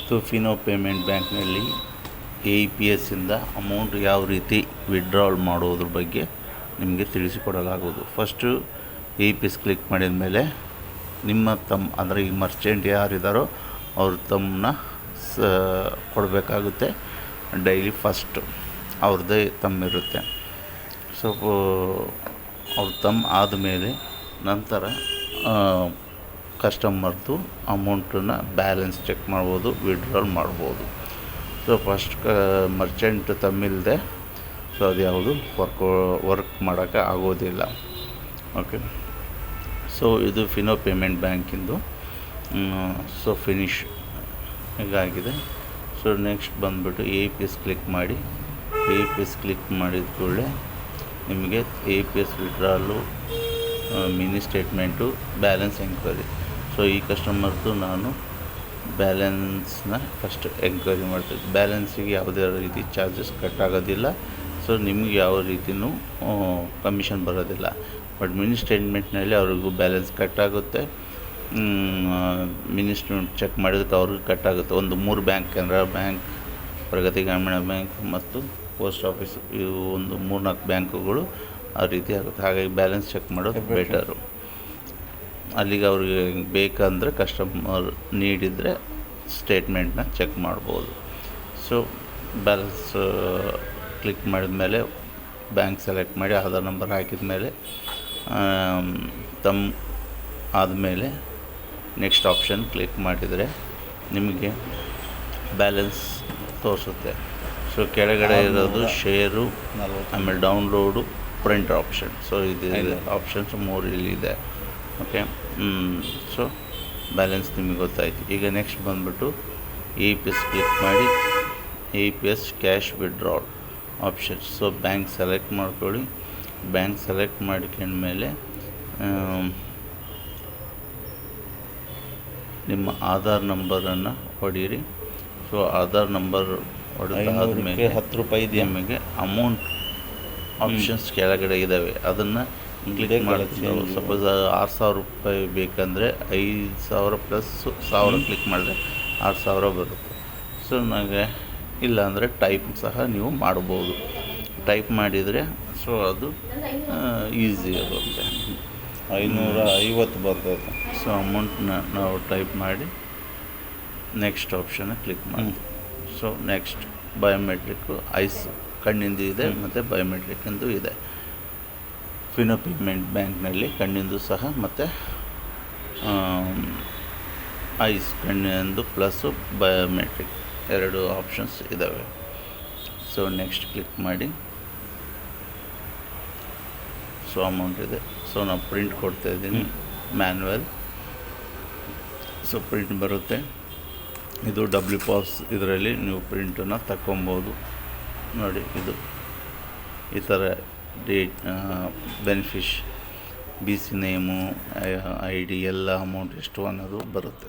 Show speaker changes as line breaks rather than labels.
So Fino payment ಬ್ಯಾಂಕ್ನಲ್ಲಿ APS ಇಂದ amount ಯಾವ ರೀತಿ ವಿಡ್ರಾಲ್ ಮಾಡೋದ್ರ ಬಗ್ಗೆ ನಿಮಗೆ ತಿಳಿಸಿಕೊಡಲಾಗುವುದು. ಫಸ್ಟು APS ಕ್ಲಿಕ್ ಮಾಡಿದ ಮೇಲೆ ನಿಮ್ಮ ಅಂದರೆ ಈ ಮರ್ಚೆಂಟ್ ಯಾರಿದ್ದಾರೋ ಅವ್ರ ತಮ್ಮನ್ನ ಕೊಡಬೇಕಾಗುತ್ತೆ. ಡೈಲಿ ಫಸ್ಟ್ ಅವ್ರದ್ದೇ ತಮ್ಮಿರುತ್ತೆ. ಸೊ ಅವ್ರ ತಮ್ಮ ಆದಮೇಲೆ ನಂತರ ಕಸ್ಟಮರ್ದು ಅಮೌಂಟನ್ನು ಬ್ಯಾಲೆನ್ಸ್ ಚೆಕ್ ಮಾಡ್ಬೋದು, ವಿಡ್ರಾಲ್ ಮಾಡ್ಬೋದು. ಸೊ ಫಸ್ಟ್ ಮರ್ಚೆಂಟ್ ತಮ್ಮಿಲ್ಲದೆ ಸೊ ಅದು ಯಾವುದು ವರ್ಕ್ ಮಾಡೋಕ್ಕೆ ಆಗೋದಿಲ್ಲ. ಓಕೆ, ಸೊ ಇದು ಫಿನೋ ಪೇಮೆಂಟ್ ಬ್ಯಾಂಕಿಂದು ಸೊ ಫಿನಿಶ್ ಹೀಗಾಗಿದೆ. ಸೊ ನೆಕ್ಸ್ಟ್ ಬಂದುಬಿಟ್ಟು APS ಕ್ಲಿಕ್ ಮಾಡಿ. APS ಕ್ಲಿಕ್ ಮಾಡಿದ ಕೂಡಲೇ ನಿಮಗೆ APS withdrawal, mini statement, balance enquiry. So ಈ ಕಸ್ಟಮರ್ದು ನಾನು ಬ್ಯಾಲೆನ್ಸ್ನ ಫಸ್ಟ್ ಎಂಕ್ವೈರಿ ಮಾಡ್ತೀನಿ. ಬ್ಯಾಲೆನ್ಸಿಗೆ ಯಾವುದೇ ರೀತಿ ಚಾರ್ಜಸ್ ಕಟ್ ಆಗೋದಿಲ್ಲ. ಸೊ ನಿಮಗೆ ಯಾವ ರೀತಿಯೂ ಕಮಿಷನ್ ಬರೋದಿಲ್ಲ. ಬಟ್ ಮಿನಿ ಸ್ಟೇಟ್ಮೆಂಟ್ನಲ್ಲಿ ಅವ್ರಿಗೂ ಬ್ಯಾಲೆನ್ಸ್ ಕಟ್ ಆಗುತ್ತೆ. ಮಿನಿ ಸ್ಟೇಟ್ಮೆಂಟ್ ಚೆಕ್ ಮಾಡಿದಕ್ಕೆ ಅವ್ರಿಗೂ ಕಟ್ ಆಗುತ್ತೆ. ಒಂದು 3 ಬ್ಯಾಂಕ್, ಕೆನರಾ ಬ್ಯಾಂಕ್, ಪ್ರಗತಿ ಗ್ರಾಮೀಣ ಬ್ಯಾಂಕ್ ಮತ್ತು ಪೋಸ್ಟ್ ಆಫೀಸ್, ಇವು ಒಂದು 3-4 ಬ್ಯಾಂಕುಗಳು ಆ ರೀತಿ ಆಗುತ್ತೆ. ಹಾಗಾಗಿ ಬ್ಯಾಲೆನ್ಸ್ ಚೆಕ್ ಮಾಡೋದು ಬೆಟರು. ಅಲ್ಲಿಗೆ ಅವ್ರಿಗೆ ಬೇಕಂದರೆ ಕಸ್ಟಮರ್ ನೀಡಿದರೆ ಸ್ಟೇಟ್ಮೆಂಟ್ನ ಚೆಕ್ ಮಾಡ್ಬೋದು. ಸೊ ಬ್ಯಾಲೆನ್ಸ್ ಕ್ಲಿಕ್ ಮಾಡಿದ ಮೇಲೆ ಬ್ಯಾಂಕ್ ಸೆಲೆಕ್ಟ್ ಮಾಡಿ ಆಧಾರ್ ನಂಬರ್ ಹಾಕಿದ ಮೇಲೆ ತಮ್ಮ ಆದಮೇಲೆ ನೆಕ್ಸ್ಟ್ ಆಪ್ಷನ್ ಕ್ಲಿಕ್ ಮಾಡಿದರೆ ನಿಮಗೆ ಬ್ಯಾಲೆನ್ಸ್ ತೋರಿಸುತ್ತೆ. ಸೊ ಕೆಳಗಡೆ ಇರೋದು ಶೇರು, ಆಮೇಲೆ ಡೌನ್ಲೋಡು, ಪ್ರಿಂಟ್ ಆಪ್ಷನ್. ಸೊ ಇದು ಆಪ್ಷನ್ಸ್ 3 ಇಲ್ಲಿದೆ. ಓಕೆ, ಸೊ ಬ್ಯಾಲೆನ್ಸ್ ನಿಮಗೆ ಗೊತ್ತಾಯಿತು. ಈಗ ನೆಕ್ಸ್ಟ್ ಬಂದುಬಿಟ್ಟು APS ಕ್ಲಿಕ್ ಮಾಡಿ APS cash withdrawal option. So bank select ಮಾಡ್ಕೊಳ್ಳಿ. ಬ್ಯಾಂಕ್ ಸೆಲೆಕ್ಟ್ ಮಾಡ್ಕೊಂಡ್ಮೇಲೆ ನಿಮ್ಮ ಆಧಾರ್ ನಂಬರನ್ನು ಹೊಡೀರಿ. ಸೊ ಆಧಾರ್ ನಂಬರ್ ಹೊಡೆದಾದ್ಮೇಲೆ 10 ರೂಪಾಯಿ ನಿಮಗೆ ಅಮೌಂಟ್ ಆಪ್ಷನ್ಸ್ ಕೆಳಗಡೆ ಇದ್ದಾವೆ, ಅದನ್ನು ಕ್ಲಿಕ್ ಮಾಡ್ತೀವಿ. ಸಪೋಸ್ 6,000 ರೂಪಾಯಿ ಬೇಕಂದರೆ 5,000 ಪ್ಲಸ್ 1,000 ಕ್ಲಿಕ್ ಮಾಡಿದ್ರೆ 6,000 ಬರುತ್ತೆ. ಸೊ ನನಗೆ ಇಲ್ಲಾಂದರೆ ಟೈಪ್ ಸಹ ನೀವು ಮಾಡ್ಬೋದು. ಟೈಪ್ ಮಾಡಿದರೆ ಸೊ ಅದು ಈಸಿ ಆಗುತ್ತೆ.
550 ಬರ್ತೈತೆ.
ಸೊ ಅಮೌಂಟ್ನ ನಾವು ಟೈಪ್ ಮಾಡಿ ನೆಕ್ಸ್ಟ್ ಆಪ್ಷನ್ನ ಕ್ಲಿಕ್ ಮಾಡಿ. ಸೊ ನೆಕ್ಸ್ಟ್ ಬಯೋಮೆಟ್ರಿಕ್ಕು, ಐಸ್ ಕಣ್ಣಿಂದು ಇದೆ ಮತ್ತು ಬಯೋಮೆಟ್ರಿಕ್ಕಿಂದು ಇದೆ. ಫಿನೋ ಪೇಮೆಂಟ್ ಬ್ಯಾಂಕ್ನಲ್ಲಿ ಕಣ್ಣಿಂದು ಸಹ ಮತ್ತು ಐಸ್ ಕಣ್ಣಿಂದು ಪ್ಲಸ್ಸು ಬಯೋಮೆಟ್ರಿಕ್ 2 ಆಪ್ಷನ್ಸ್ ಇದ್ದಾವೆ. ಸೊ ನೆಕ್ಸ್ಟ್ ಕ್ಲಿಕ್ ಮಾಡಿ. ಸೊ ಅಮೌಂಟ್ ಇದೆ. ಸೊ ನಾವು ಪ್ರಿಂಟ್ ಕೊಡ್ತಾಯಿದ್ದೀನಿ, ಮ್ಯಾನ್ಯುವಲ್. ಸೊ ಪ್ರಿಂಟ್ ಬರುತ್ತೆ. ಇದು WPOS, ಇದರಲ್ಲಿ ನೀವು ಪ್ರಿಂಟನ್ನು ತಗೊಬೋದು. ನೋಡಿ, ಇದು ಈ ಥರ ಡೇಟ್, ಬೆನಿಫಿಷ್, BC ನೇಮು, ID ಎಲ್ಲ ಅಮೌಂಟ್ ಎಷ್ಟು ಅನ್ನೋದು ಬರುತ್ತೆ.